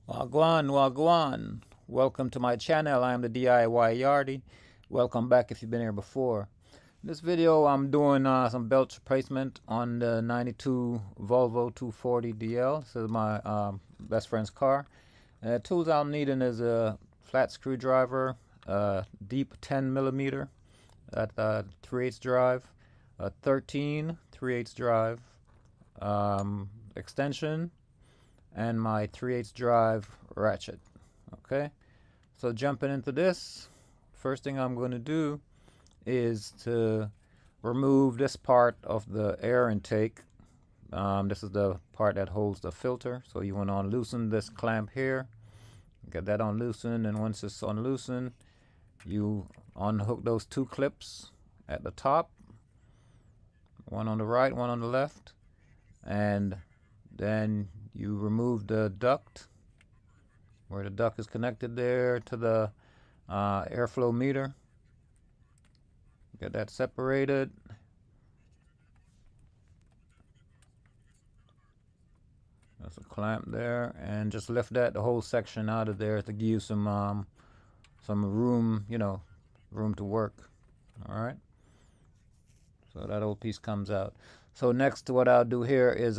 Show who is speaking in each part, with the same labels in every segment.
Speaker 1: Wagwan, wagwan. Welcome to my channel. I am the DIY Yardie. Welcome back if you've been here before. In this video, I'm doing some belt replacement on the 92 Volvo 240 DL. This is my best friend's car. Tools I'm needing is a flat screwdriver, deep 10 millimeter at 3/8 drive, a 13 3/8 drive, extension, and my 3/8 drive ratchet. Okay, so jumping into this, first thing I'm going to do is to remove this part of the air intake. This is the part that holds the filter, so you want to unloosen this clamp here, get that unloosened, and once it's unloosened, you unhook those two clips at the top, one on the right, one on the left, and then you remove the duct where the duct is connected there to the airflow meter. Get that separated. That's a clamp there, and just lift the whole section out of there to give you some room, room to work. All right. So that old piece comes out. So next, what I'll do here is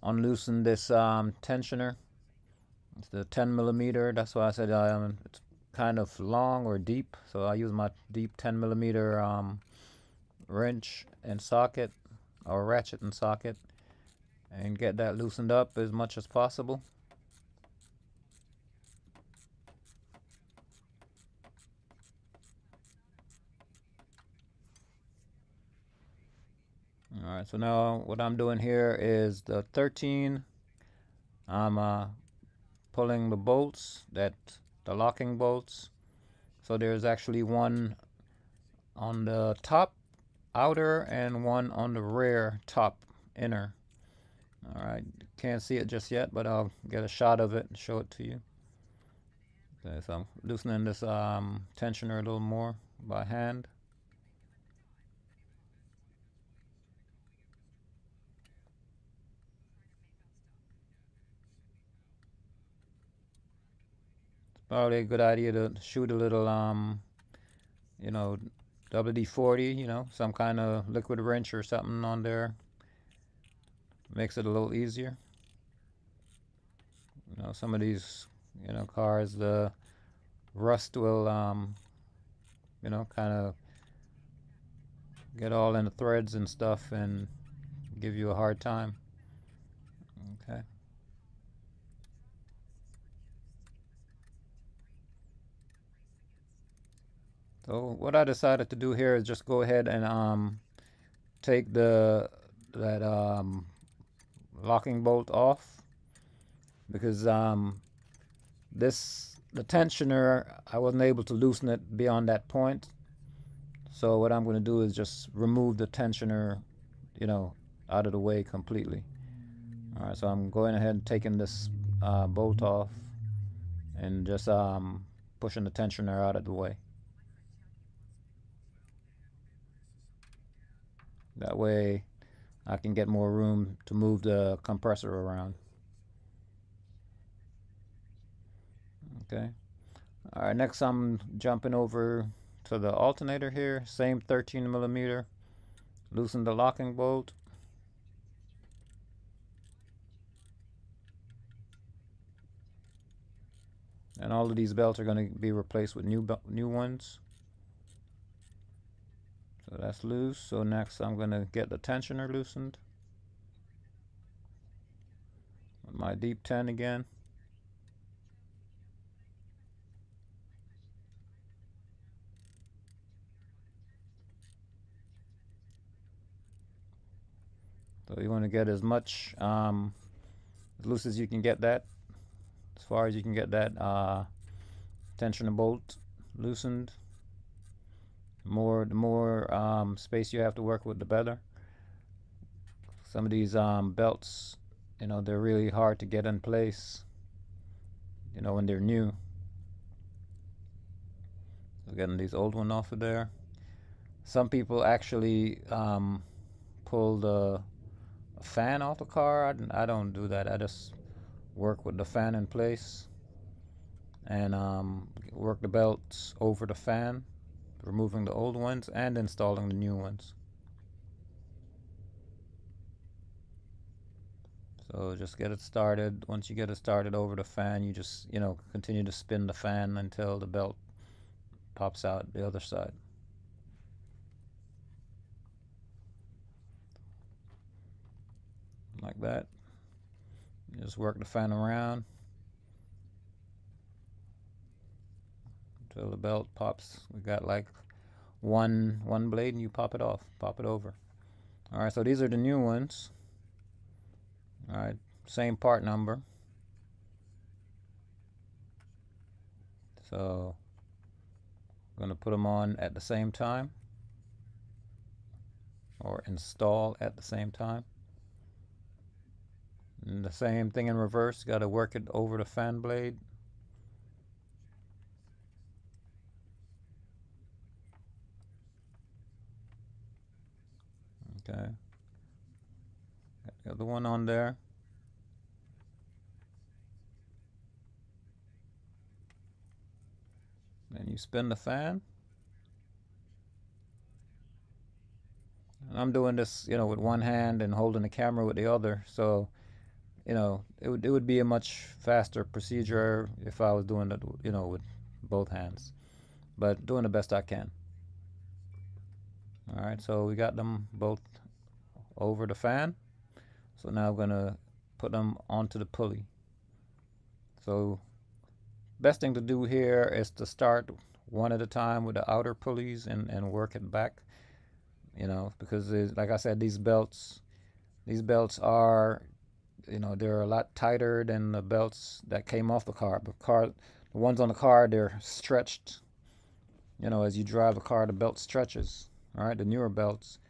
Speaker 1: unloosen this tensioner. It's the 10 millimeter. That's why I said it's kind of long or deep. So I use my deep 10 millimeter wrench and socket, or ratchet and socket, and get that loosened up as much as possible. All right, so now what I'm doing here is the 13. I'm pulling the bolts, the locking bolts. So there's actually one on the top outer and one on the rear top inner. All right, can't see it just yet, but I'll get a shot of it and show it to you. Okay, so I'm loosening this tensioner a little more by hand. Probably a good idea to shoot a little WD-40, some kind of liquid wrench or something on there. Makes it a little easier. Some of these cars, the rust will kind of get all in the threads and stuff and give you a hard time. Okay. So what I decided to do here is just go ahead and take that locking bolt off, because the tensioner, I wasn't able to loosen it beyond that point. So what I'm going to do is just remove the tensioner, out of the way completely. All right, so I'm going ahead and taking this bolt off and just pushing the tensioner out of the way. That way I can get more room to move the compressor around. Okay. All right, next I'm jumping over to the alternator here. Same 13 millimeter. Loosen the locking bolt. And all of these belts are going to be replaced with new ones. So that's loose. So next I'm going to get the tensioner loosened. With my deep 10 again. So you want to get as much as loose as you can get that, as far as you can get that tensioner bolt loosened. The more space you have to work with, the better. Some of these belts, they're really hard to get in place, when they're new. So getting these old ones off of there. Some people actually pull the fan off the car. I don't do that. I just work with the fan in place and work the belts over the fan, removing the old ones and installing the new ones. So just get it started. Once you get it started over the fan, you just, continue to spin the fan until the belt pops out the other side. Like that. You just work the fan around until the belt pops. We got like one blade and you pop it off, pop it over. Alright, so these are the new ones. Alright, same part number. So I'm going to put them on at the same time, or install at the same time. And the same thing in reverse, got to work it over the fan blade. Okay. Got the other one on there. Then you spin the fan. And I'm doing this, with one hand and holding the camera with the other. So, it would be a much faster procedure if I was doing it, with both hands. But doing the best I can. Alright, so we got them both over the fan. So now I'm going to put them onto the pulley. So best thing to do here is to start one at a time with the outer pulleys and work it back. Because like I said, these belts are, they're a lot tighter than the belts that came off the car. The ones on the car, they're stretched. As you drive the car, the belt stretches. All right, the newer belts,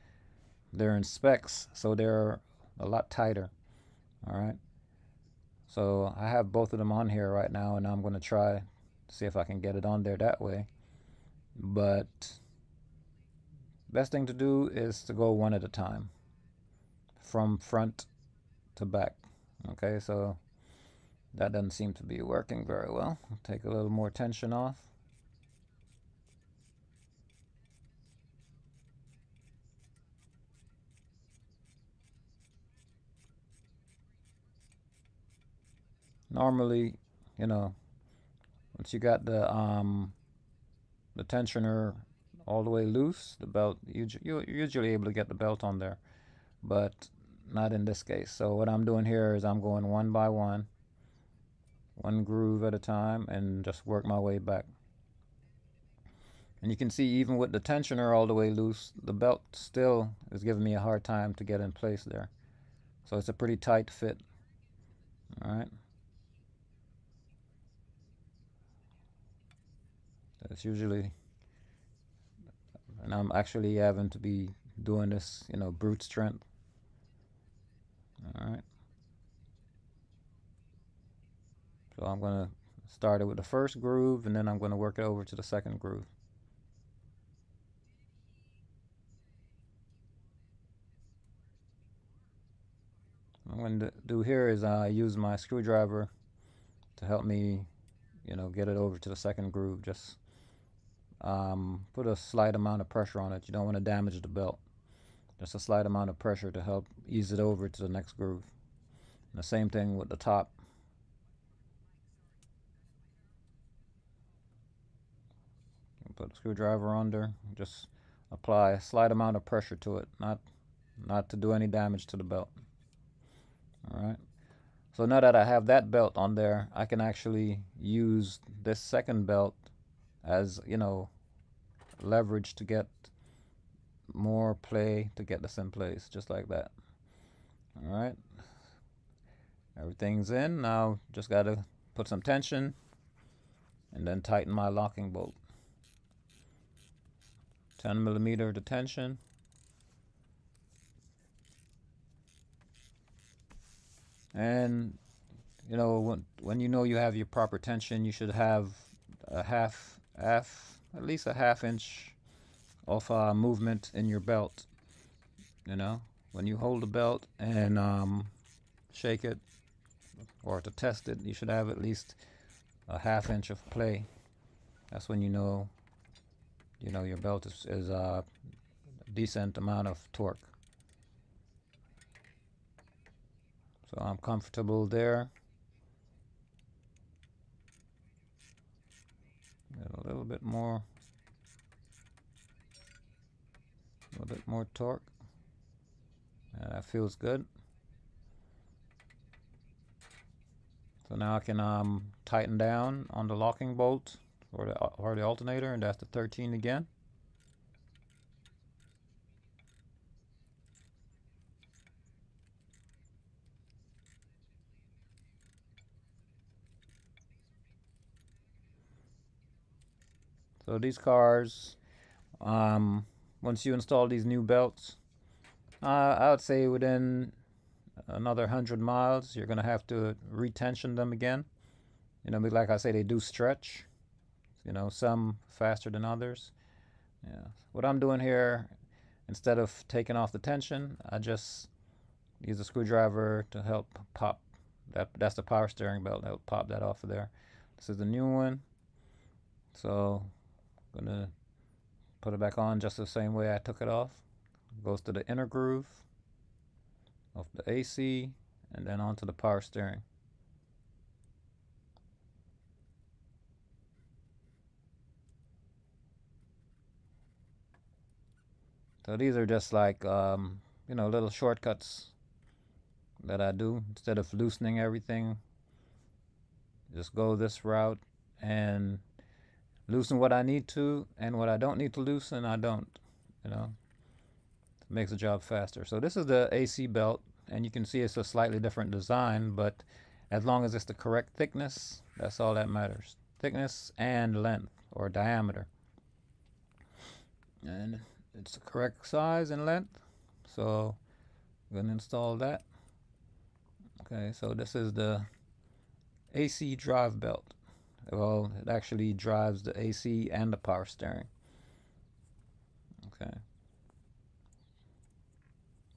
Speaker 1: they're in specs, so they're a lot tighter. All right. So I have both of them on here right now, and I'm going to try to see if I can get it on there that way. But best thing to do is to go one at a time, from front to back. Okay, so that doesn't seem to be working very well. I'll take a little more tension off. Normally, once you got the tensioner all the way loose, the belt, you're usually able to get the belt on there, but not in this case. So what I'm doing here is I'm going one by one groove at a time, and just work my way back. And you can see, even with the tensioner all the way loose, the belt still is giving me a hard time to get in place there. So it's a pretty tight fit. All right. That's usually, and I'm actually having to be doing this, brute strength. All right. So I'm going to start it with the first groove, and then I'm going to work it over to the second groove. What I'm going to do here is use my screwdriver to help me, get it over to the second groove. Just put a slight amount of pressure on it. You don't want to damage the belt. Just a slight amount of pressure to help ease it over to the next groove. And the same thing with the top. Put the screwdriver under, just apply a slight amount of pressure to it, not to do any damage to the belt. All right. So now that I have that belt on there, I can actually use this second belt as, leverage to get more play, to get this in place, just like that. All right. Everything's in. Now just got to put some tension and then tighten my locking bolt. 10mm to tension. And when you have your proper tension, you should have a at least a half-inch of movement in your belt. When you hold the belt and shake it, or to test it, you should have at least a 1/2 inch of play. That's when you know your belt is a decent amount of torque. So I'm comfortable there. Get a little bit more torque. Yeah, that feels good. So now I can tighten down on the locking bolt or the alternator, and that's the 13 again. So these cars, once you install these new belts, I would say within another 100 miles, you're gonna have to retension them again. Like I say, they do stretch. Some faster than others. Yeah. What I'm doing here, instead of taking off the tension, I just use a screwdriver to help pop that. That's the power steering belt. Help pop that off of there. This is the new one. So I'm gonna put it back on just the same way I took it off. It goes to the inner groove of the AC and then onto the power steering. So these are just like little shortcuts that I do. Instead of loosening everything, just go this route and loosen what I need to, and what I don't need to loosen, I don't. It makes the job faster. So this is the AC belt, and you can see it's a slightly different design, but as long as it's the correct thickness, that's all that matters. Thickness and length or diameter. And it's the correct size and length. So I'm going to install that. Okay, so this is the AC drive belt. Well, it actually drives the AC and the power steering. Okay.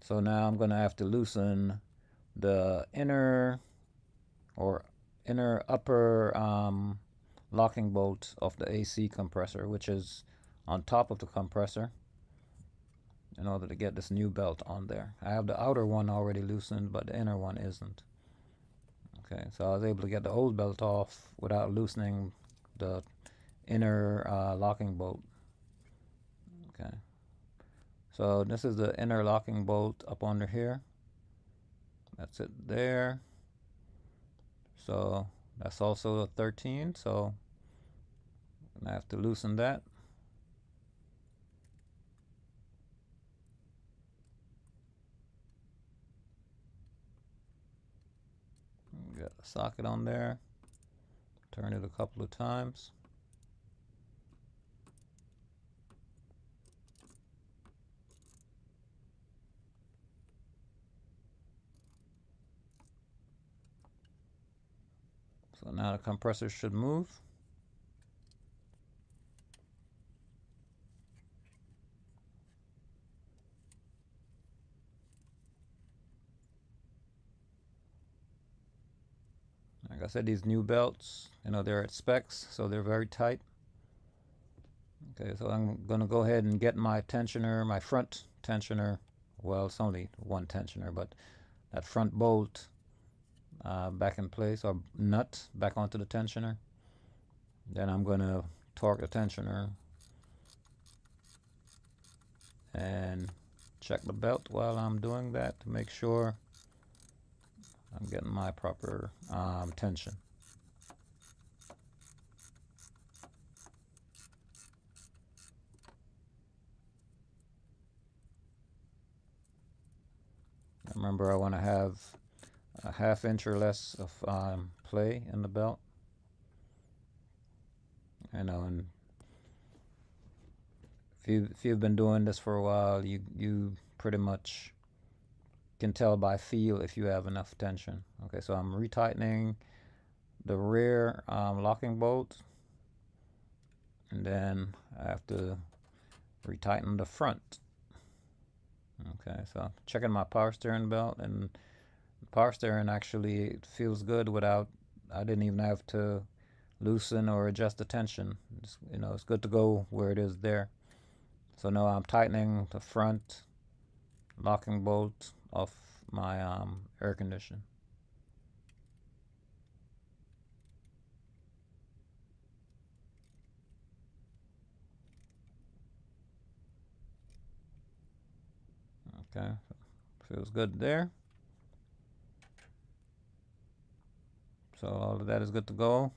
Speaker 1: So now I'm going to have to loosen the inner upper locking bolt of the AC compressor, which is on top of the compressor, in order to get this new belt on there. I have the outer one already loosened, but the inner one isn't. Okay, so I was able to get the old belt off without loosening the inner locking bolt. Okay, so this is the inner locking bolt up under here. That's it there. So that's also a 13, so I have to loosen that. Got the socket on there. Turn it a couple of times. So now the compressor should move. Like I said, these new belts, they're at specs, so they're very tight. Okay, so I'm going to go ahead and get my tensioner, my front tensioner. Well, it's only one tensioner, but that front bolt back in place, or nut back onto the tensioner. Then I'm going to torque the tensioner and check the belt while I'm doing that to make sure I'm getting my proper tension. Remember, I want to have a 1/2 inch or less of play in the belt. And if you've been doing this for a while, you pretty much can tell by feel if you have enough tension. Okay, so I'm retightening the rear locking bolt, and then I have to retighten the front. Okay, so checking my power steering belt, and power steering actually feels good without, I didn't even have to loosen or adjust the tension. It's good to go where it is there. So now I'm tightening the front locking bolt off my air conditioner. Okay, feels good there. So all of that is good to go.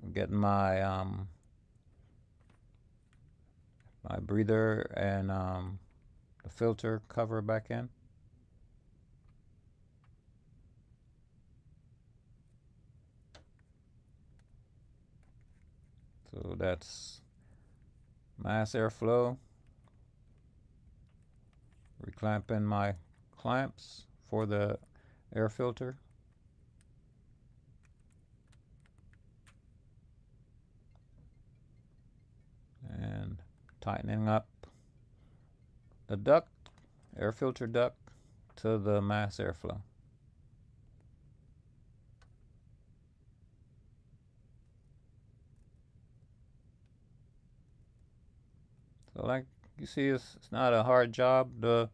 Speaker 1: I'm getting my my breather and the filter cover back in. So that's mass airflow. Reclamping my clamps for the air filter. And tightening up the duct, air filter duct, to the mass airflow. So like you see, it's not a hard job. The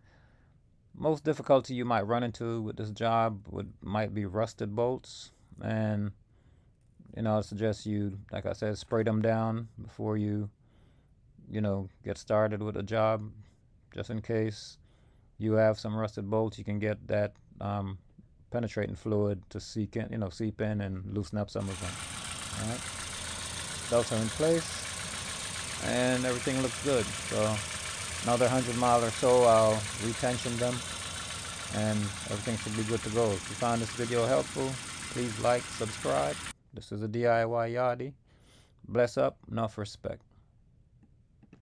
Speaker 1: most difficulty you might run into with this job might be rusted bolts, and I suggest you, like I said, spray them down before you get started with a job, just in case you have some rusted bolts. You can get that penetrating fluid to seep in and loosen up some of them. All right, belts are in place and everything looks good. So another 100 mile or so, I'll retension them and everything should be good to go. If you found this video helpful, please like, subscribe. This is a DIY Yachty. Bless up, enough respect.